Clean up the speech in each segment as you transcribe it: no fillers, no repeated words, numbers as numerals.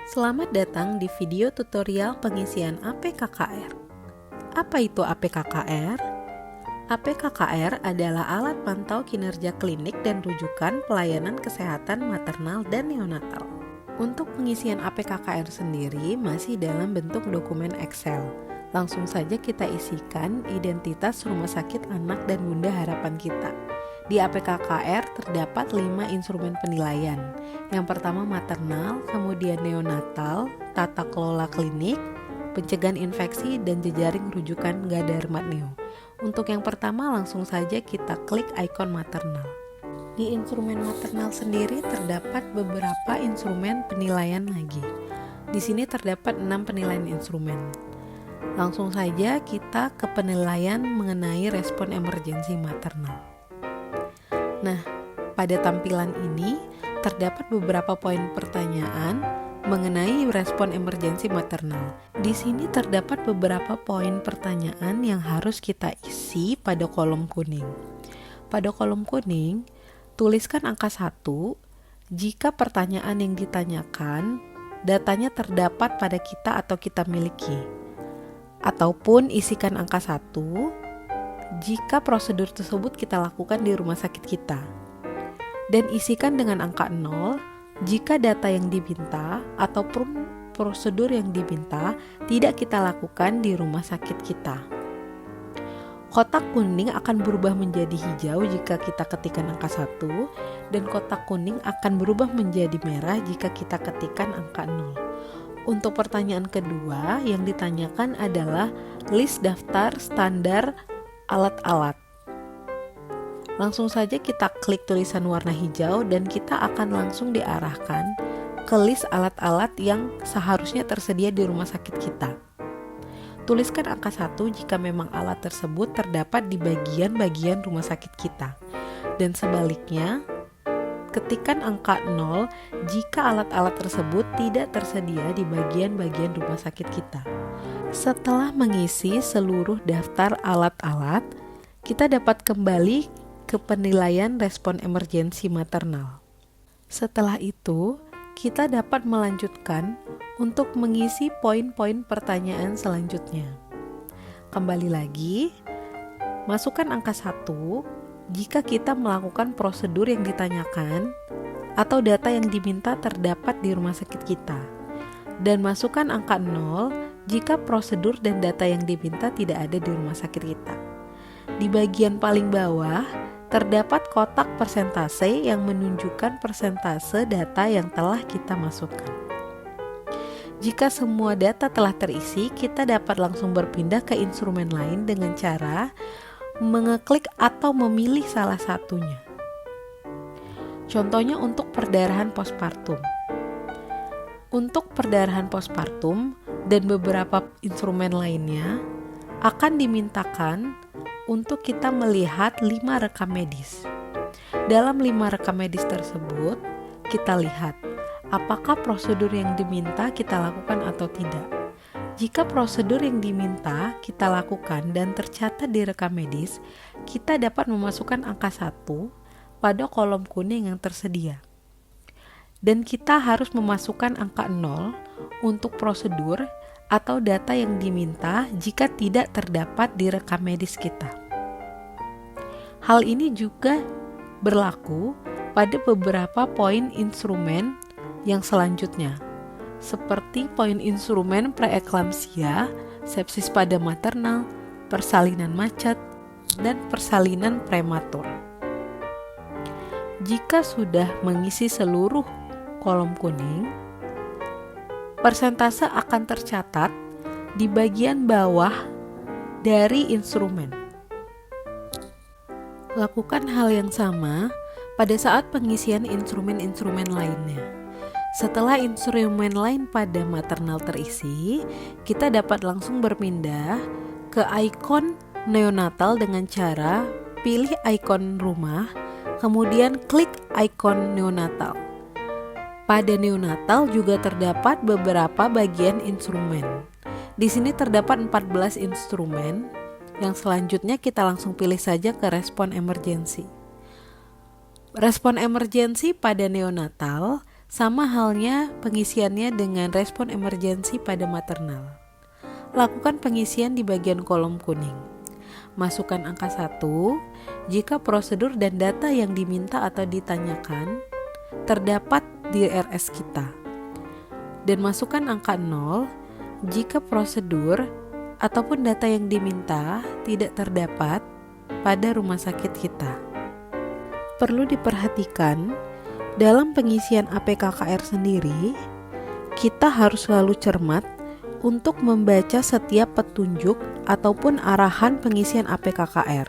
Selamat datang di video tutorial pengisian APKKR. Apa itu APKKR? APKKR adalah alat pantau kinerja klinik dan rujukan pelayanan kesehatan maternal dan neonatal. Untuk pengisian APKKR sendiri masih dalam bentuk dokumen Excel. Langsung saja kita isikan identitas rumah sakit anak dan bunda harapan kita. Di APKKR terdapat 5 instrumen penilaian. Yang pertama maternal, kemudian neonatal, tata kelola klinik, pencegahan infeksi, dan jejaring rujukan Gadar Matneo. Untuk yang pertama langsung saja kita klik ikon maternal. Di instrumen maternal sendiri terdapat beberapa instrumen penilaian lagi. Di sini terdapat 6 penilaian instrumen. Langsung saja kita ke penilaian mengenai respon emergensi maternal. Nah, pada tampilan ini terdapat beberapa poin pertanyaan mengenai respon emergensi maternal. Di sini terdapat beberapa poin pertanyaan yang harus kita isi pada kolom kuning. Pada kolom kuning, tuliskan angka 1 jika pertanyaan yang ditanyakan datanya terdapat pada kita atau kita miliki. Ataupun isikan angka 1 jika prosedur tersebut kita lakukan di rumah sakit kita. Dan isikan dengan angka 0 jika data yang diminta ataupun prosedur yang diminta tidak kita lakukan di rumah sakit kita. Kotak kuning akan berubah menjadi hijau jika kita ketikkan angka 1 dan kotak kuning akan berubah menjadi merah jika kita ketikkan angka 0. Untuk pertanyaan kedua yang ditanyakan adalah list daftar standar alat-alat. Langsung saja kita klik tulisan warna hijau dan kita akan langsung diarahkan ke list alat-alat yang seharusnya tersedia di rumah sakit kita. Tuliskan angka 1 jika memang alat tersebut terdapat di bagian-bagian rumah sakit kita. Dan sebaliknya, ketikkan angka 0 jika alat-alat tersebut tidak tersedia di bagian-bagian rumah sakit kita. Setelah mengisi seluruh daftar alat-alat, kita dapat kembali ke penilaian respon emergensi maternal. Setelah itu, kita dapat melanjutkan untuk mengisi poin-poin pertanyaan selanjutnya. Kembali lagi, masukkan angka 1 jika kita melakukan prosedur yang ditanyakan atau data yang diminta terdapat di rumah sakit kita. Dan masukkan angka 0 jika prosedur dan data yang diminta tidak ada di rumah sakit kita. Di bagian paling bawah, terdapat kotak persentase yang menunjukkan persentase data yang telah kita masukkan. Jika semua data telah terisi, kita dapat langsung berpindah ke instrumen lain dengan cara mengeklik atau memilih salah satunya. Contohnya untuk perdarahan postpartum. Untuk perdarahan postpartum dan beberapa instrumen lainnya akan dimintakan untuk kita melihat 5 rekam medis. Dalam 5 rekam medis tersebut, kita lihat apakah prosedur yang diminta kita lakukan atau tidak. Jika prosedur yang diminta kita lakukan dan tercatat di rekam medis, kita dapat memasukkan angka 1 pada kolom kuning yang tersedia. Dan kita harus memasukkan angka 0 untuk prosedur atau data yang diminta jika tidak terdapat di rekam medis kita. Hal ini juga berlaku pada beberapa poin instrumen yang selanjutnya, seperti poin instrumen preeklamsia, sepsis pada maternal, persalinan macet, dan persalinan prematur. Jika sudah mengisi seluruh kolom kuning, persentase akan tercatat di bagian bawah dari instrumen. Lakukan hal yang sama pada saat pengisian instrumen-instrumen lainnya. Setelah instrumen lain pada maternal terisi, kita dapat langsung berpindah ke ikon neonatal dengan cara pilih ikon rumah, kemudian klik ikon neonatal. Pada neonatal juga terdapat beberapa bagian instrumen. Di sini terdapat 14 instrumen. Yang selanjutnya kita langsung pilih saja ke respon emergensi. Respon emergensi pada neonatal Sama halnya pengisiannya dengan respon emergensi pada maternal. Lakukan pengisian di bagian kolom kuning. Masukkan angka 1 jika prosedur dan data yang diminta atau ditanyakan terdapat di RS kita. Dan masukkan angka 0 jika prosedur ataupun data yang diminta tidak terdapat pada rumah sakit kita. Perlu diperhatikan, dalam pengisian APKKR sendiri, kita harus selalu cermat untuk membaca setiap petunjuk ataupun arahan pengisian APKKR.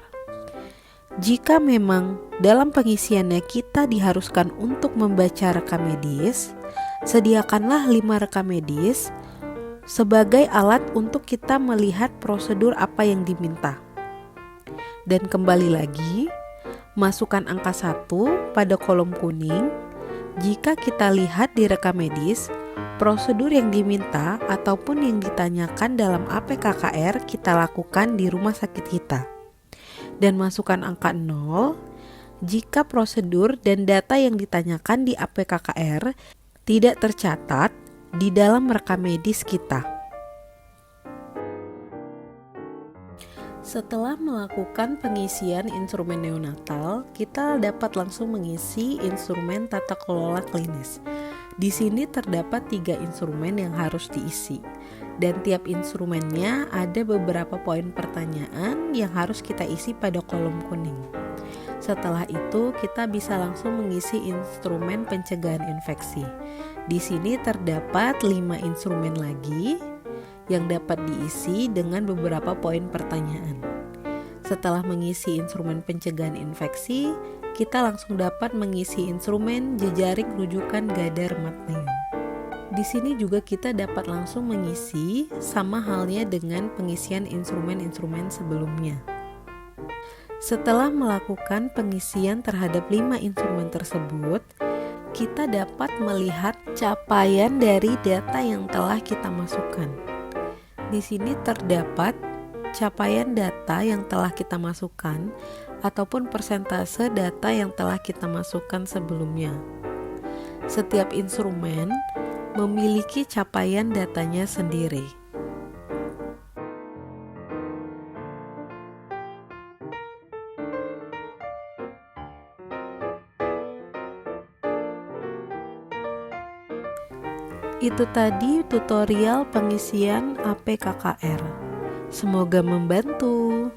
Jika memang dalam pengisiannya kita diharuskan untuk membaca rekam medis, sediakanlah 5 rekam medis sebagai alat untuk kita melihat prosedur apa yang diminta. Dan kembali lagi, masukkan angka 1 pada kolom kuning jika kita lihat di rekam medis prosedur yang diminta ataupun yang ditanyakan dalam APKKR kita lakukan di rumah sakit kita. Dan masukkan angka 0 jika prosedur dan data yang ditanyakan di APKKR tidak tercatat di dalam rekam medis kita. Setelah melakukan pengisian instrumen neonatal, kita dapat langsung mengisi instrumen tata kelola klinis. Di sini terdapat 3 instrumen yang harus diisi, dan tiap instrumennya ada beberapa poin pertanyaan yang harus kita isi pada kolom kuning. Setelah itu, kita bisa langsung mengisi instrumen pencegahan infeksi. Di sini terdapat 5 instrumen lagi yang dapat diisi dengan beberapa poin pertanyaan. Setelah mengisi instrumen pencegahan infeksi, kita langsung dapat mengisi instrumen jejaring rujukan Gadar Magneum. Di sini juga kita dapat langsung mengisi sama halnya dengan pengisian instrumen-instrumen sebelumnya. Setelah melakukan pengisian terhadap 5 instrumen tersebut, kita dapat melihat capaian dari data yang telah kita masukkan. Di sini terdapat capaian data yang telah kita masukkan ataupun persentase data yang telah kita masukkan sebelumnya. Setiap instrumen memiliki capaian datanya sendiri. Itu tadi tutorial pengisian APKKR. Semoga membantu.